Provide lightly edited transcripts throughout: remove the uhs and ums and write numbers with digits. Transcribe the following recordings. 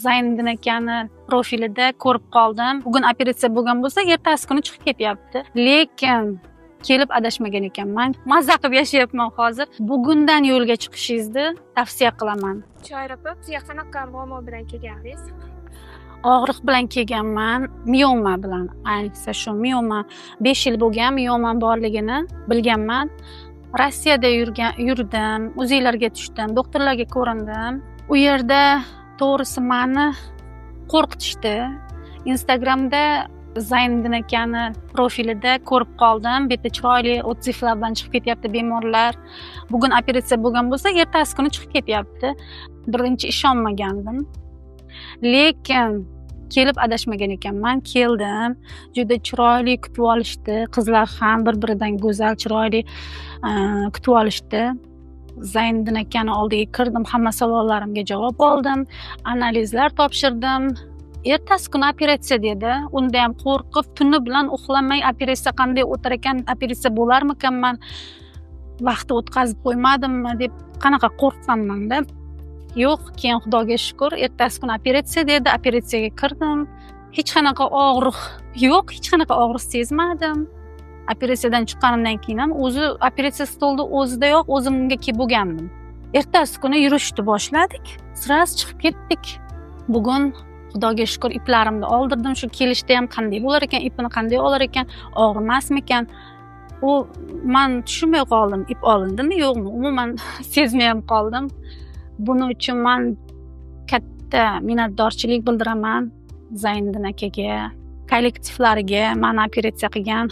Zayniddin akani profilida ko'rib qoldim. Bugun operatsiya bo'lgan bo'lsa, ertasi kuni chiqib ketyapti. Lekin kelib adashmagan ekanman. Mazza qilib yashayapman hozir. Bugundan yo'lga chiqishingizni tavsiya qilaman. Shoira opa, sizga qanaqa muammo bilan kelgandingiz? Og'riq bilan kelganman, mioma bilan. Ayniqsa shu mioma 5 yil bo'lgan, miomam borligini bilganman. Rossiyada yurdim, uziylarga tushdim, doktorlarga ko'rindim. U yerda to'g'risi meni qo'rqitishdi. Instagramda Zayniddin akani profilida ko'rib qoldim. Bu yerda chiroyli otsivlar bilan chiqib ketyapti bemorlar. Bugun operatsiya bo'lgan bo'lsa, ertasi kuni chiqib ketyapti. Birinchi ishonmagandim. Lekin kelib adashmagan ekanman. Keldim. Juda chiroyli kutib olishdi. Qizlar ham bir-biridan go'zal, chiroyli kutib olishdi. Zayniddin akani oldiga kirdim, hamma savollarimga javob oldim, analizlar topshirdim. Ertasi kuni operatsiya dedi. Unda ham qo'rqib, tuni bilan uxlamay operatsiya qanday o'tar ekan, operatsiya bo'larmikanman, vaqti o'tkazib qo'ymadimmi deb qanaqa qo'rqqanman-da. Yo'q, keyin Xudoga shukr, ertasi kuni operatsiya dedi. Operatsiyaga kirdim. Hech qanaqa og'riq yo'q, hech qanaqa og'riq sezmadim. Operatsiyadan chiqqanimdan keyin ham o'zi operatsiya stolida o'zidayoq o'zimga kelib bo'lgandim. Ertasi kuni yurishni boshladik, sraz chiqib ketdik. Bugun Xudoga shukr iplarimni oldirdim. Shu kelishda ham qanday bo'lar ekan, ipini qanday olar ekan, og'rimasmikan? U men tushunmay qoldim, ip olindimi, yo'qmi? Umuman sezmay ham qoldim. Buning uchun men katta minnatdorchilik bildiraman Zayniddin akaga, kollektivlariga, meni operatsiya qilgan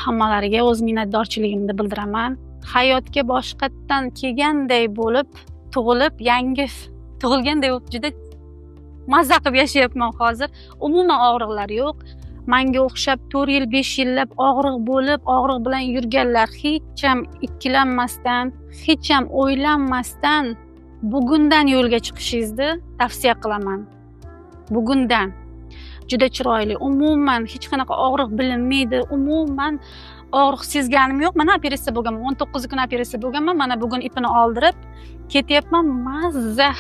hammalariga o'z minnatdorchiligimni bildiraman. Hayotga boshqatdan kelganday bo'lib, tug'ilib, yangi tug'ilganday bo'lib juda mazza qilib yashayapman hozir. Umuman og'riqlar yo'q. Menga o'xshab 4 yil, 5 yillab og'riq bo'lib, og'riq bilan yurganlar hech ham ikkilanmasdan, hech ham o'ylanmasdan bugundan yo'lga chiqishingizni tavsiya qilaman. Bugundan juda chiroyli. Umuman hech qanaqa og'riq bilinmaydi. Umuman og'riq sezganim yo'q. Mana operatsiya bo'lganman. 19 kun operatsiya bo'lganman. Mana bugun ipini oldirib ketyapman. Mazza.